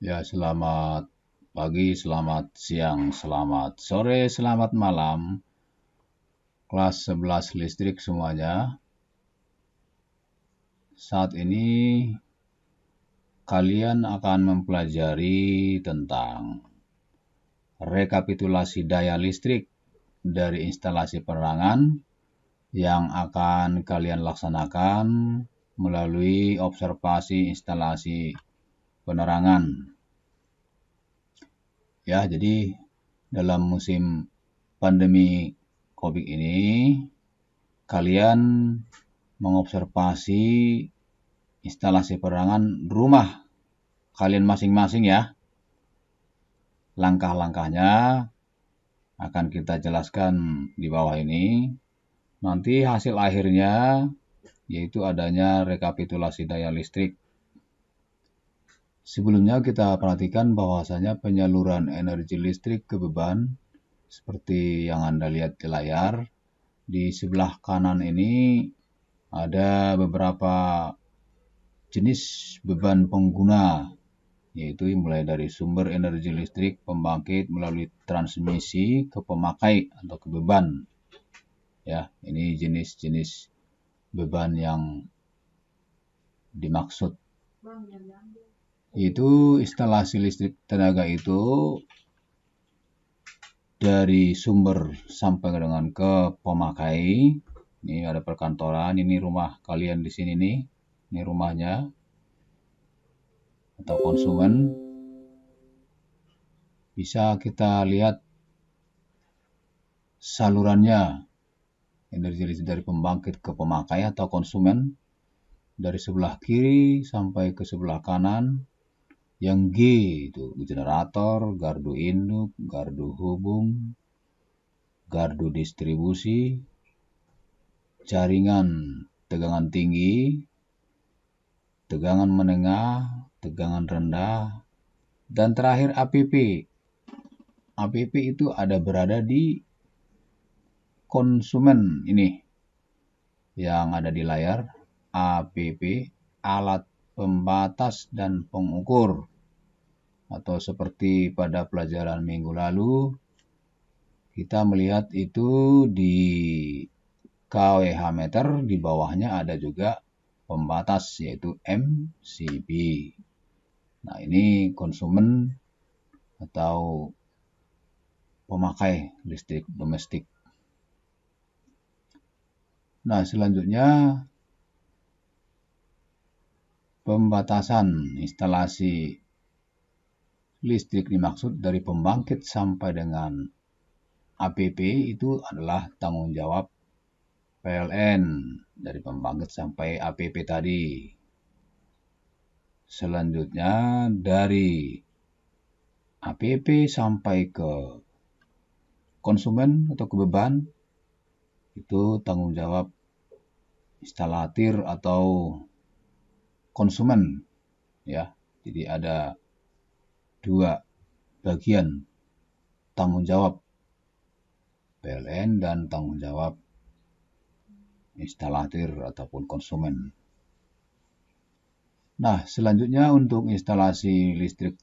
Ya, selamat pagi, selamat siang, selamat sore, selamat malam. Kelas 11 listrik semuanya. Saat ini kalian akan mempelajari tentang rekapitulasi daya listrik dari instalasi penerangan yang akan kalian laksanakan melalui observasi instalasi penerangan. Ya, jadi dalam musim pandemi COVID ini, kalian mengobservasi instalasi penerangan rumah kalian masing-masing ya. Langkah-langkahnya akan kita jelaskan di bawah ini. Nanti hasil akhirnya yaitu adanya rekapitulasi daya listrik. Sebelumnya kita perhatikan bahwasanya penyaluran energi listrik ke beban seperti yang Anda lihat di layar. Di sebelah kanan ini ada beberapa jenis beban pengguna, yaitu mulai dari sumber energi listrik, pembangkit, melalui transmisi ke pemakai atau ke beban. Ya, ini jenis-jenis beban yang dimaksud. Itu instalasi listrik tenaga itu dari sumber sampai dengan ke pemakai. Ini ada perkantoran, ini rumah kalian di sini nih. Ini rumahnya atau konsumen. Bisa kita lihat salurannya, energi listrik dari pembangkit ke pemakai atau konsumen, dari sebelah kiri sampai ke sebelah kanan. Yang G itu generator, gardu induk, gardu hubung, gardu distribusi, jaringan tegangan tinggi, tegangan menengah, tegangan rendah, dan terakhir APP. APP itu ada berada di konsumen ini yang ada di layar. APP, alat pembatas dan pengukur, atau seperti pada pelajaran minggu lalu kita melihat itu di kWh meter, di bawahnya ada juga pembatas yaitu MCB. Nah, ini konsumen atau pemakai listrik domestik. Nah, selanjutnya pembatasan instalasi listrik dimaksud dari pembangkit sampai dengan APP itu adalah tanggung jawab PLN dari pembangkit sampai APP tadi. Selanjutnya dari APP sampai ke konsumen atau ke beban itu tanggung jawab instalatir atau konsumen ya. Jadi ada dua bagian tanggung jawab, PLN dan tanggung jawab instalatir ataupun konsumen. Nah, selanjutnya untuk instalasi listrik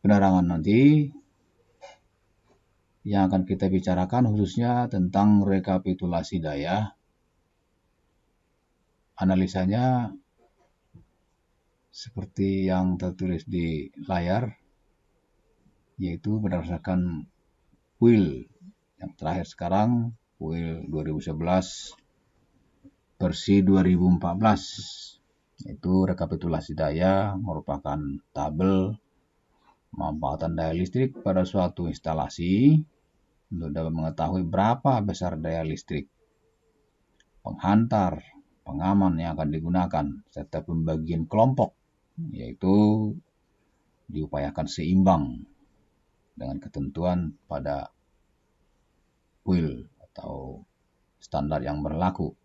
penerangan nanti yang akan kita bicarakan khususnya tentang rekapitulasi daya. Analisanya seperti yang tertulis di layar, yaitu berdasarkan WIL yang terakhir sekarang, WIL 2011 versi 2014. Itu rekapitulasi daya merupakan tabel pemanfaatan daya listrik pada suatu instalasi untuk dapat mengetahui berapa besar daya listrik penghantar, pengaman yang akan digunakan, serta pembagian kelompok, yaitu diupayakan seimbang dengan ketentuan pada WIL atau standar yang berlaku.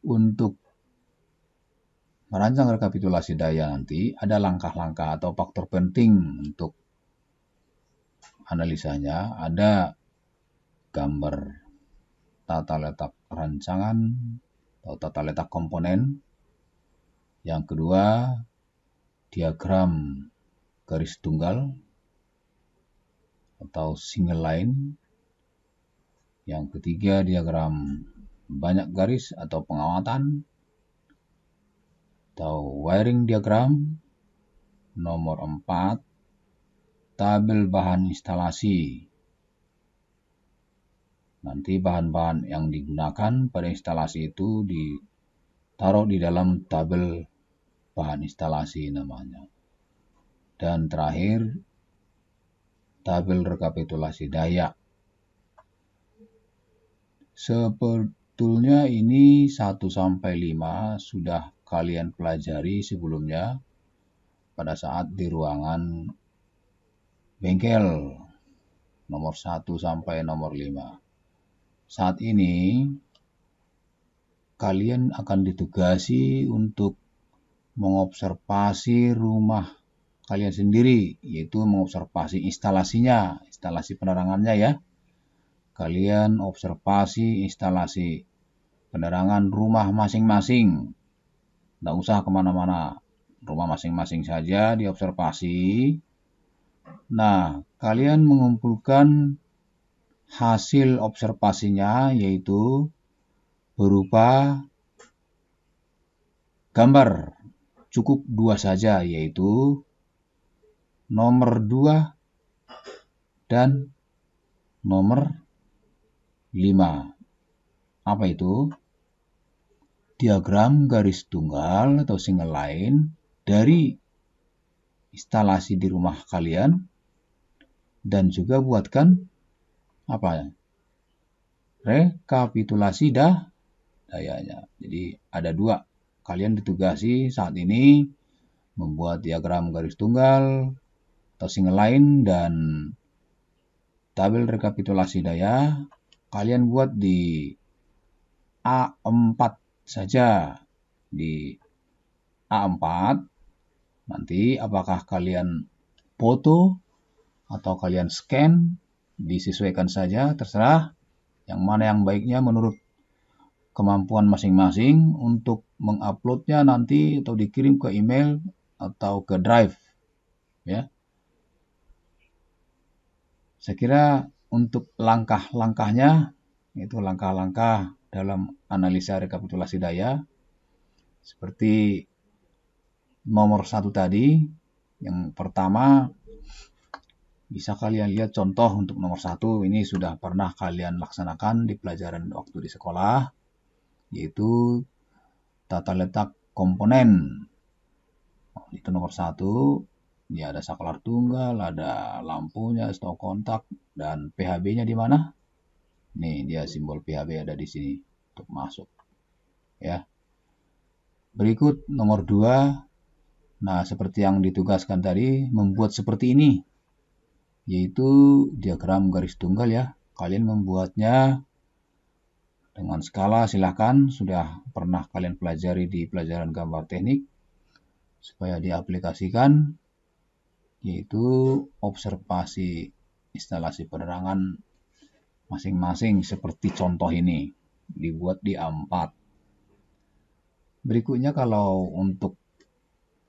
Untuk merancang rekapitulasi daya nanti ada langkah-langkah atau faktor penting untuk analisanya. Ada gambar tata letak rancangan atau tata letak komponen. Yang kedua, diagram garis tunggal atau single line. Yang ketiga, diagram banyak garis atau pengawatan atau wiring diagram. Nomor 4, tabel bahan instalasi. Nanti bahan-bahan yang digunakan pada instalasi itu ditaruh di dalam tabel bahan instalasi namanya. Dan terakhir, tabel rekapitulasi daya. Sebetulnya ini 1-5 sudah kalian pelajari sebelumnya pada saat di ruangan bengkel nomor 1 sampai nomor 5. Saat ini kalian akan ditugasi untuk mengobservasi rumah kalian sendiri, yaitu mengobservasi instalasinya, instalasi penerangannya ya. Kalian observasi instalasi penerangan rumah masing-masing. Tidak usah kemana-mana, rumah masing-masing saja diobservasi. Nah, kalian mengumpulkan hasil observasinya, yaitu berupa gambar. Cukup 2 saja, yaitu nomor 2 dan nomor 5. Apa itu? Diagram garis tunggal atau single line dari instalasi di rumah kalian, dan juga buatkan apa? Rekapitulasi dayanya. Jadi ada 2. Kalian ditugasi saat ini membuat diagram garis tunggal atau single line dan tabel rekapitulasi daya. Kalian buat di A4 saja. Di A4 nanti apakah kalian foto atau kalian scan, disesuaikan saja, terserah yang mana yang baiknya menurut kemampuan masing-masing untuk menguploadnya nanti atau dikirim ke email atau ke drive ya. Saya kira untuk langkah-langkahnya, itu langkah-langkah dalam analisa rekapitulasi daya seperti nomor 1 tadi. Yang pertama, bisa kalian lihat contoh untuk nomor 1, ini sudah pernah kalian laksanakan di pelajaran waktu di sekolah, yaitu tata letak komponen. Itu nomor 1. Ini ada saklar tunggal, ada lampunya, stop kontak, dan PHB-nya di mana? Nih, dia simbol PHB ada di sini untuk masuk. Ya. Berikut nomor 2. Nah, seperti yang ditugaskan tadi, membuat seperti ini, yaitu diagram garis tunggal ya. Kalian membuatnya dengan skala, silahkan, sudah pernah kalian pelajari di pelajaran gambar teknik, supaya diaplikasikan, yaitu observasi instalasi penerangan masing-masing seperti contoh ini, dibuat di A4. Berikutnya kalau untuk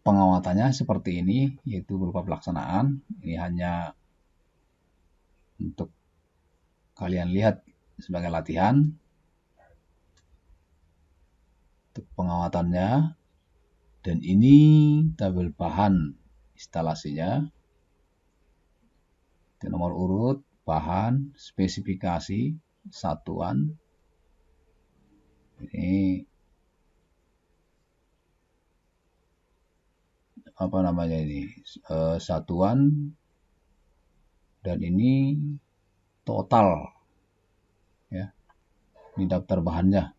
pengawatannya seperti ini, yaitu berupa pelaksanaan. Ini hanya untuk kalian lihat sebagai latihan. Untuk pengawatannya, dan ini tabel bahan instalasinya. Itu nomor urut, bahan, spesifikasi, satuan. Ini apa namanya ini? Satuan, dan ini total. Ya. Ini daftar bahannya.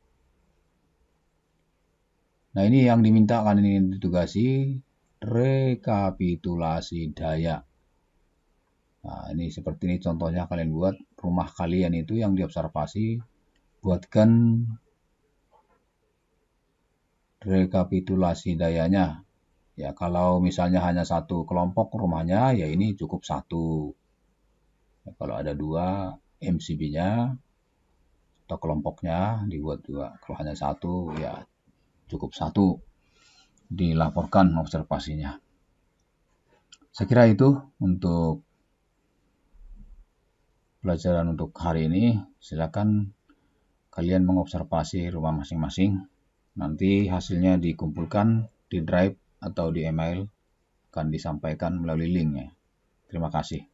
Nah, ini yang diminta kan, ini ditugasi rekapitulasi daya. Nah, ini seperti ini contohnya, kalian buat rumah kalian itu yang diobservasi, buatkan rekapitulasi dayanya. Ya, kalau misalnya hanya 1 kelompok rumahnya, ya ini cukup 1. Ya, kalau ada 2 MCB-nya atau kelompoknya dibuat 2. Kalau hanya 1, ya cukup 1 dilaporkan observasinya. Saya kira itu untuk pelajaran untuk hari ini. Silakan kalian mengobservasi rumah masing-masing. Nanti hasilnya dikumpulkan di Drive atau di email, akan disampaikan melalui linknya. Terima kasih.